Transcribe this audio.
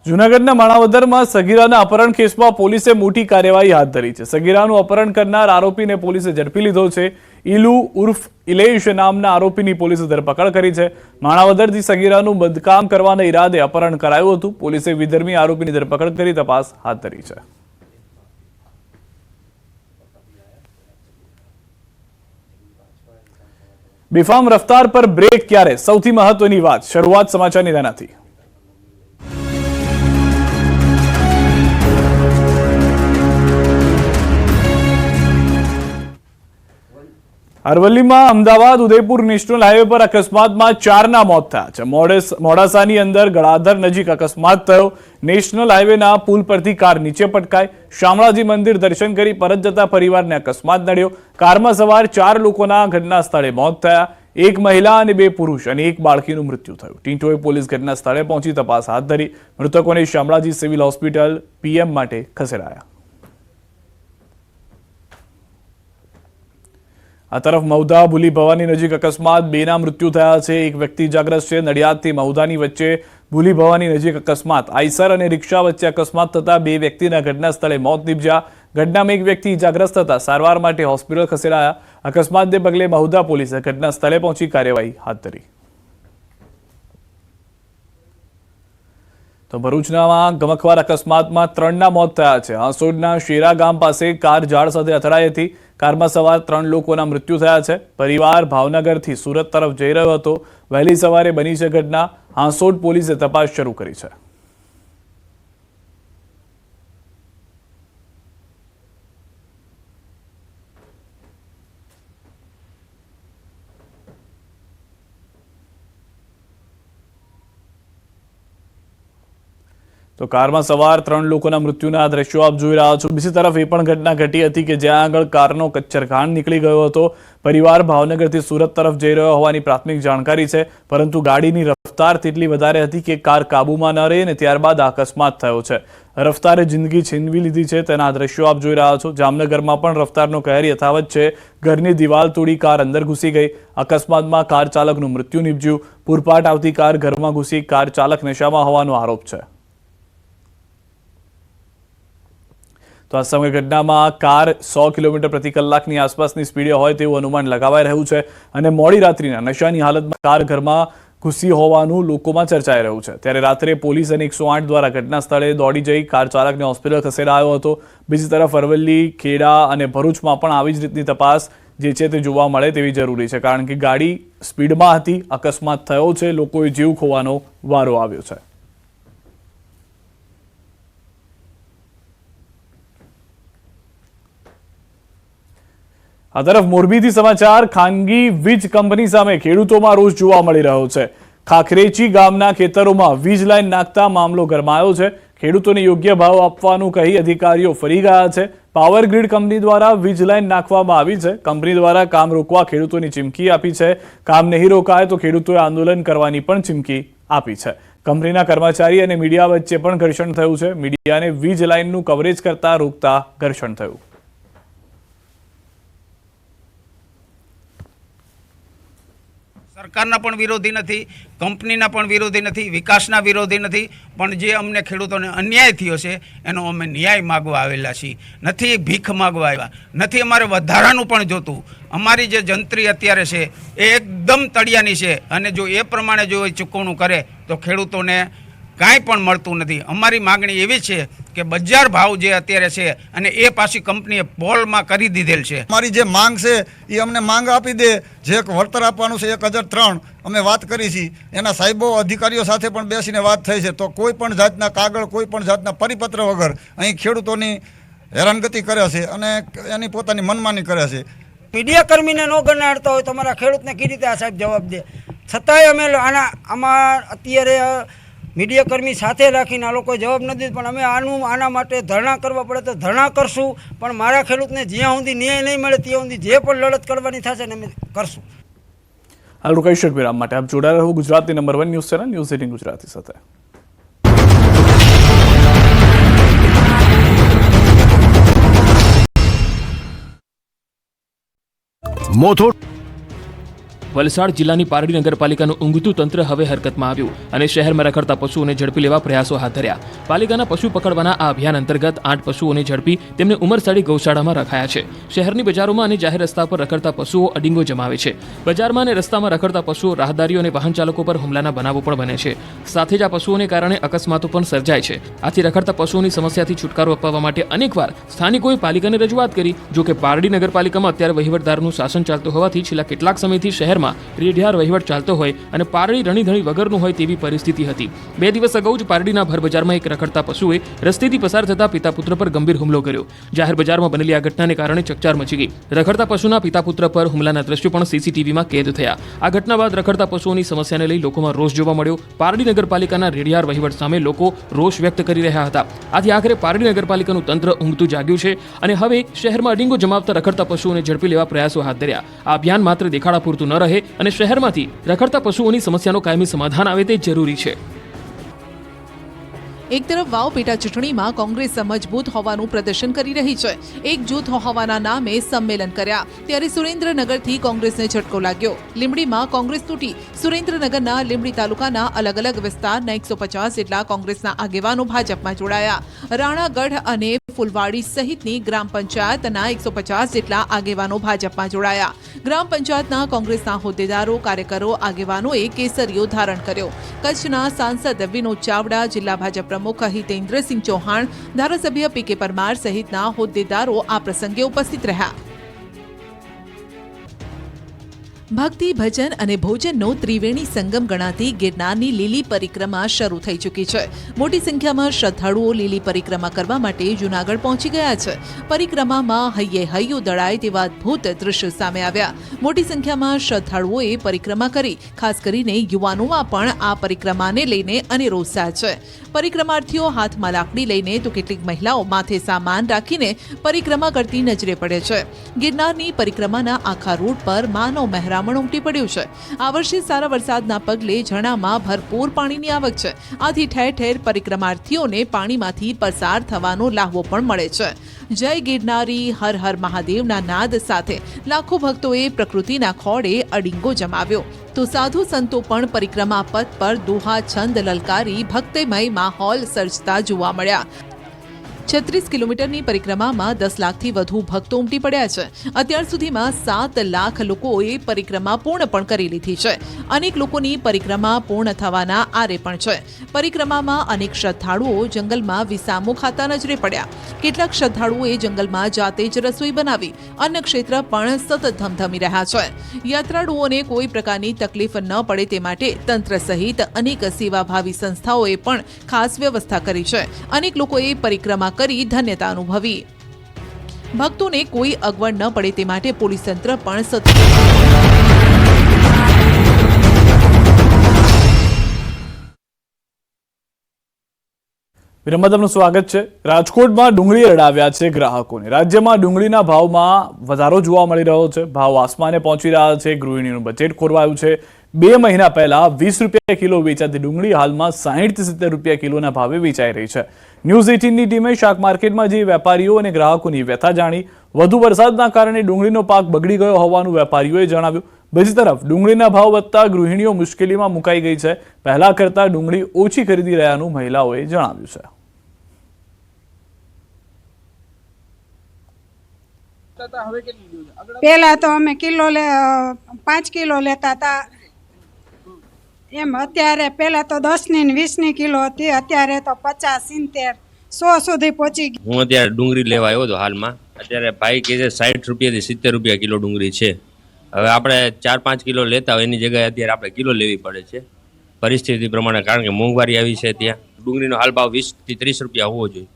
જૂનાગઢના માણાવદરમાં સગીરાના અપહરણ કેસમાં પોલીસે મોટી કાર્યવાહી હાથ ધરી છે। સગીરાનું અપહરણ કરનાર આરોપીને પોલીસે ઝડપી લીધો છે। ઈલુ ઉર્ફ ઇલેશ નામના આરોપીની પોલીસે ધરપકડ કરી છે। માણાવદરથી સગીરાનું બદકામ કરવાના ઈરાદે અપહરણ કરાયું હતું। પોલીસે વિધર્મી આરોપીની ધરપકડ કરી તપાસ હાથ ધરી છે। બેફામ રફતાર પર બ્રેક ક્યારે? સૌથી મહત્વની વાત। શરૂઆત સમાચારની તેનાથી। અરવલ્લીમાં અમદાવાદ ઉદયપુર નેશનલ હાઈવે પર અકસ્માતમાં 4ના મોત થયા છે। મોડાસાની અંદર ગળાધર નજીક અકસ્માત થયો। નેશનલ હાઈવેના પુલ પરથી કાર નીચે પટકાઈ। શામળાજી મંદિર દર્શન કરી પરત જતા પરિવારને અકસ્માત નડ્યો। કારમાં સવાર 4 લોકોના ઘટના સ્થળે મોત થયા। એક મહિલા અને 2 પુરુષ અને 1 બાળકીનું મૃત્યુ થયું। ટીંટોએ પોલીસ ઘટના સ્થળે પહોંચી તપાસ હાથ ધરી। મૃતકોને શામળાજી સિવિલ હોસ્પિટલ પીએમ માટે ખસેડાયા। આ તરફ મહુધા ભૂલી ભવાની નજીક અકસ્માત 2ના મૃત્યુ થયા છે। એક વ્યક્તિ ઇજાગ્રસ્ત છે। નડિયાદથી મહુધાની વચ્ચે ભૂલી ભવાની નજીક અકસ્માત। આઈસર અને રિક્ષા વચ્ચે અકસ્માત થતા 2 વ્યક્તિના ઘટના સ્થળે મોત નીપજ્યા। ઘટનામાં એક વ્યક્તિ ઇજાગ્રસ્ત થતા સારવાર માટે હોસ્પિટલ ખસેડાયા। અકસ્માતને પગલે મહુધા પોલીસે ઘટના સ્થળે પહોંચી કાર્યવાહી હાથ ધરી। તો ભરૂચમાં ગમખ્વાર અકસ્માતમાં 3ના મોત થયા છે। હાંસોડના શેરા ગામ પાસે કાર ઝાડ સાથે અથડાઈ હતી। કારમાં સવાર 3 લોકોના મૃત્યુ થયા છે। પરિવાર ભાવનગરથી સુરત તરફ જઈ રહ્યો હતો। વહેલી સવારે બની છે ઘટના। હાંસોડ પોલીસે તપાસ શરૂ કરી છે। તો કારમાં સવાર 3 લોકોના મૃત્યુના દ્રશ્યો આપ જોઈ રહ્યા છો। બીજી તરફ એ પણ ઘટના ઘટી હતી કે જ્યાં આગળ કારનો કચ્છરઘાણ નીકળી ગયો હતો। પરિવાર ભાવનગરથી સુરત તરફ જઈ રહ્યો હોવાની પ્રાથમિક જાણકારી છે, પરંતુ ગાડીની રફતાર તેટલી વધારે હતી કે કાર કાબુમાં ન રહી અને ત્યારબાદ અકસ્માત થયો છે। રફતારે જિંદગી છીનવી લીધી છે, તેના દ્રશ્યો આપ જોઈ રહ્યા છો। જામનગરમાં પણ રફતારનો કહેર યથાવત છે। ઘરની દિવાલ તોડી કાર અંદર ઘૂસી ગઈ। અકસ્માતમાં કાર ચાલકનું મૃત્યુ નીપજ્યું। પૂરપાટ આવતી કાર ઘરમાં ઘૂસી। કાર ચાલક નશામાં હોવાનો આરોપ છે। તો આ સમગ્ર ઘટનામાં કાર 100 કિલોમીટર પ્રતિ કલાકની આસપાસની સ્પીડે હોય તેવું અનુમાન લગાવાઈ રહ્યું છે અને મોડી રાત્રિના નશાની હાલતમાં કાર ઘરમાં ઘૂસી હોવાનું લોકોમાં ચર્ચાઈ રહ્યું છે। ત્યારે રાત્રે પોલીસ અને 108 દ્વારા ઘટના સ્થળે દોડી જઈ કાર ચાલકને હોસ્પિટલ ખસેડાયો હતો। બીજી તરફ અરવલ્લી, ખેડા અને ભરૂચમાં પણ આવી જ રીતની તપાસ જે છે તે જોવા મળે તેવી જરૂરી છે, કારણ કે ગાડી સ્પીડમાં હતી, અકસ્માત થયો છે, લોકોએ જીવ ખોવાનો વારો આવ્યો છે। આ તરફ મોરબીથી સમાચાર। ખાનગી વીજ કંપની સામે ખેડૂતોમાં રોષ જોવા મળી રહ્યો છે। ખાખરેચી ગામના ખેતરોમાં વીજ લાઈન નાખતા મામલો ગરમાયો છે। ખેડૂતોને યોગ્ય ભાવ આપવાનું કહી અધિકારીઓ ફરી ગયા છે। પાવર ગ્રીડ કંપની દ્વારા વીજ લાઈન નાખવામાં આવી છે। કંપની દ્વારા કામ રોકવા ખેડૂતોની ચીમકી આપી છે। કામ નહીં રોકાય તો ખેડૂતોએ આંદોલન કરવાની પણ ચીમકી આપી છે। કંપનીના કર્મચારી અને મીડિયા વચ્ચે પણ ઘર્ષણ થયું છે। મીડિયાને વીજ લાઈનનું કવરેજ કરતા રોકતા ઘર્ષણ થયું। સરકારના પણ વિરોધી નથી, કંપનીના પણ વિરોધી નથી, વિકાસના વિરોધી નથી, પણ જે અમને ખેડૂતોને અન્યાય થયો છે એનો અમે ન્યાય માગવા આવેલા છીએ। નથી ભીખ માગવા આવ્યા, નથી અમારે વધારાનું પણ જોતું। અમારી જે જંત્રી અત્યારે છે એ એકદમ તળિયાની છે અને જો એ પ્રમાણે જો ચૂકવણું કરે તો ખેડૂતોને કાંઈ પણ મળતું નથી। અમારી માગણી એવી છે કે બજાર ભાવ જે અત્યારે છે અને એ પાછી કંપનીએ પોલમાં કરી દીધેલ છે। અમારી જે માંગ છે એ અમને માંગ આપી દે। જે વળતર આપવાનું છે 1003 અમે વાત કરી છે। એના સાહેબો અધિકારીઓ સાથે પણ બેસીને વાત થઈ છે, તો કોઈ પણ જાતના કાગળ, કોઈ પણ જાતના પરિપત્ર વગર અહીં ખેડૂતોની હેરાનગતિ કરે છે અને એની પોતાની મનમાની કરે છે। મીડિયા કર્મીને ન ગણાડતા હોય તો અમારા ખેડૂતને કેવી રીતે આ સાહેબ જવાબ દે? છતાંય અમે આમાં અત્યારે મીડિયા કર્મી સાથે રાખીને આ લોકોએ જવાબ નથી દીધો, પણ અમે આના માટે ધરણા કરવા પડે તો ધરણા કરશું, પણ મારા ખેડૂતને જ્યાં સુધી ન્યાય નહીં મળે ત્યાં સુધી જે પણ લડત કરવાની થશે ને અમે કરશું। હાલ રોકાઈ વિરામ માટે આપ જોડાયા રહો ગુજરાતની number 1 news channel news 18 Gujarati સાથે। મોથો વલસાડ જિલ્લાની પારડી નગરપાલિકાનું ઊંઘતું તંત્ર હવે હરકતમાં આવ્યું અને શહેરમાં રખડતા પશુઓને ઝડપી લેવા પ્રયાસો હાથ ધર્યા. પાલિકાના પશુ પકડવાના આ અભિયાન અંતર્ગત 8 પશુઓને ઝડપી તેમને ઉમરસાડી ગૌશાળામાં રખાયા છે. શહેરની બજારોમાં અને જાહેર રસ્તા પર રખડતા પશુઓ અડીંગો જમાવે છે. બજારમાં અને રસ્તામાં રખડતા પશુઓ રાહદારીઓ અને વાહન ચાલકો પર હુમલાના બનાવો પણ બને છે. સાથે જ આ પશુઓને કારણે અકસ્માતો પણ સર્જાય છે. આથી રખડતા પશુઓની સમસ્યાથી છુટકારો અપાવવા માટે અનેકવાર સ્થાનિકોએ પાલિકાને રજૂઆત કરી. જો કે પારડી નગરપાલિકામાં અત્યારે વહીવટદારનું શાસન ચાલતું હોવાથી છેલ્લા કેટલાક સમયથી શહેરમાં રેઢિયાર વહીવટ ચાલતો હોય અને પારડી રણીધણી વગરનું હોય તેવી પરિસ્થિતિ હતી. 2 દિવસ અગાઉ જ પારડીના ભર બજારમાં એક રખડતા પશુએ રસ્તેથી પસાર થતા પિતા પુત્ર પર ગંભીર હુમલો કર્યો. જાહેર બજારમાં બનેલી આ ઘટનાને કારણે ચકચાર મચી ગઈ. રખડતા પશુના પિતા પુત્ર પર હુમલાના દ્રશ્યો પણ સીસીટીવીમાં કેદ થયા. આ ઘટના બાદ રખડતા પશુઓની સમસ્યાને લઈ લોકોમાં રોષ જોવા મળ્યો. પારડી નગરપાલિકાના રેઢિયાર વહીવટ સામે લોકો રોષ વ્યક્ત કરી રહ્યા હતા. આથી આખરે પારડી નગરપાલિકાનું તંત્ર ઊંઘતું જાગ્યું છે અને હવે શહેરમાં અડીંગો જમાવતા રખડતા પશુઓને ઝડપી લેવા પ્રયાસો હાથ ધર્યા. આ અભિયાન માત્ર દેખાડા પૂરતું ન રહે અને શહેરમાંથી રખડતા પશુઓની સમસ્યાનો કાયમી સમાધાન આવે તે જરૂરી છે. એક તરફ વાવ પેટા ચૂંટણીમાં કોંગ્રેસ મજબૂત હોવાનું પ્રદર્શન કરી રહી છે. એક જૂથ હોવાના નામે સંમેલન કર્યા ત્યારે સુરેન્દ્રનગરથી કોંગ્રેસને ઝટકો લાગ્યો. લીંબડીમાં કોંગ્રેસ તૂટી. સુરેન્દ્રનગરના લીંબડી તાલુકાના અલગ અલગ વિસ્તારના 150 જેટલા કોંગ્રેસના આગેવાનો ભાજપમાં જોડાયા. રાણાગઢ અને ફુલવાડી સહિતની ગ્રામ પંચાયતના 150 જેટલા આગેવાનો ભાજપમાં જોડાયા. ગ્રામ પંચાયતના કોંગ્રેસના હોદ્દેદારો, કાર્યકરો, આગેવાનોએ કેસરીઓ ધારણ કર્યો. કચ્છના સાંસદ વિનોદ ચાવડા, જિલ્લા ભાજપ પ્રમુખ હિતેન્દ્રસિંહ ચૌહાણ, ધારાસભ્ય પી.કે. પરમાર સહિતના હોદ્દેદારો આ પ્રસંગે ઉપસ્થિત રહ્યા. ભક્તિ, ભજન અને ભોજનનો ત્રિવેણી સંગમ ગણાતી ગિરનારની લીલી પરિક્રમા શરૂ થઈ ચૂકી છે. મોટી સંખ્યામાં શ્રદ્ધાળુઓ લીલી પરિક્રમા કરવા માટે જૂનાગઢ પહોંચી ગયા છે. પરિક્રમામાં હૈયે હૈયું દળાય તેવા અદ્ભુત દ્રશ્યો સામે આવ્યા. મોટી સંખ્યામાં શ્રદ્ધાળુઓએ પરિક્રમા કરી. ખાસ કરીને યુવાનોમાં પણ આ પરિક્રમાને લઈને અનેરો ઉત્સાહ છે. પરિક્રમાર્થીઓ હાથમાં લાકડી લઈને તો કેટલીક મહિલાઓ માથે સામાન રાખીને પરિક્રમા કરતી નજરે પડે છે. ગિરનારની પરિક્રમાના આખા રૂટ પર માનવ મહેરામણ ઉમટી પડ્યું છે. આ વર્ષે સારા વરસાદના પગલે ઝરણામાં ભરપૂર પાણીની આવક છે. આથી ઠેર ઠેર પરિક્રમાર્થીઓને પાણીમાંથી પસાર થવાનો લાહવો પણ મળે છે. જય ગિરનારી, હર હર મહાદેવના નાદ સાથે લાખો ભક્તોએ પ્રકૃતિના ખોળે અડીંગો જમાવ્યો. તો સાધુ સંતો પણ પરિક્રમા પથ પર દોહા છંદ લલકારી ભક્તિમય માહોલ સર્જતા જોવા મળ્યા. 36 કિલોમીટરની પરિક્રમામાં 10 લાખથી વધુ ભક્તો ઉમટી પડ્યા છે. અત્યાર સુધીમાં 7 લાખ લોકોએ પરિક્રમા પૂર્ણ પણ કરી લીધી છે. અનેક લોકોની પરિક્રમા પૂર્ણ થવાના આરે પણ છે. પરિક્રમામાં અનેક શ્રદ્ધાળુઓ જંગલમાં વિસામો ખાતા નજરે પડ્યા. કેટલાક શ્રદ્ધાળુઓએ જંગલમાં જાતે જ રસોઈ બનાવી. અન્ન ક્ષેત્ર પણ સતત ધમધમી રહ્યા છે. યાત્રાળુઓને કોઈ પ્રકારની તકલીફ ન પડે તે માટે તંત્ર સહિત અનેક સેવાભાવી સંસ્થાઓએ પણ ખાસ વ્યવસ્થા કરી છે. અનેક લોકોએ પરિક્રમા કરી ધન્યતા અનુભવી. ભક્તોને કોઈ અગવડ ન પડે તે માટે પોલીસ તંત્ર પણ સતત વિરમદમનું સ્વાગત છે. રાજકોટમાં ડુંગળી રડાવ્યા છે ગ્રાહકોને. રાજ્યમાં ડુંગળીના ભાવમાં વધારો જોવા મળી રહ્યો છે. ભાવ આસમાને પહોંચી રહ્યા છે. ગૃહિણીનું બજેટ ખોરવાયું છે. 2 મહિના પહેલા 20 રૂપિયા કિલો વેચાતી ડુંગળી હાલમાં 60-70 રૂપિયા કિલોના ભાવે વેચાઈ રહી છે. ન્યૂઝ 18ની ટીમે શાક માર્કેટમાં જઈ વેપારીઓ અને ગ્રાહકોની વ્યથા જાણી. વધુ વરસાદના કારણે ડુંગળીનો પાક બગડી ગયો હોવાનું વેપારીઓએ જણાવ્યું. બીજી તરફ ડુંગળીના ભાવ વધતા ગૃહિણીઓ મુશ્કેલીમાં મુકાઈ ગઈ છે. પહેલા કરતા ડુંગળી ઓછી ખરીદી રહ્યાનું મહિલાઓએ જણાવ્યું છે. પહેલા તો અમે 5 કિલો લેતા હતા એમ. અત્યારે પહેલા તો 10 ની 20 ની કિલો હતી. અત્યારે તો 50, 70, 100 સુધી પહોંચી ગઈ. હું અત્યારે ડુંગળી લેવા આવ્યો હતો. હાલમાં અત્યારે ભાઈ કે છે 60 રૂપિયાથી 70 રૂપિયા કિલો ડુંગળી છે. હવે આપણે 4-5 કિલો લેતા હોય એની જગ્યાએ અત્યારે આપણે કિલો લેવી પડે છે પરિસ્થિતિ પ્રમાણે, કારણ કે મોંઘવારી આવી છે. ત્યાં ડુંગળીનો હાલ ભાવ 20 થી 30 રૂપિયા હોવો જોઈએ.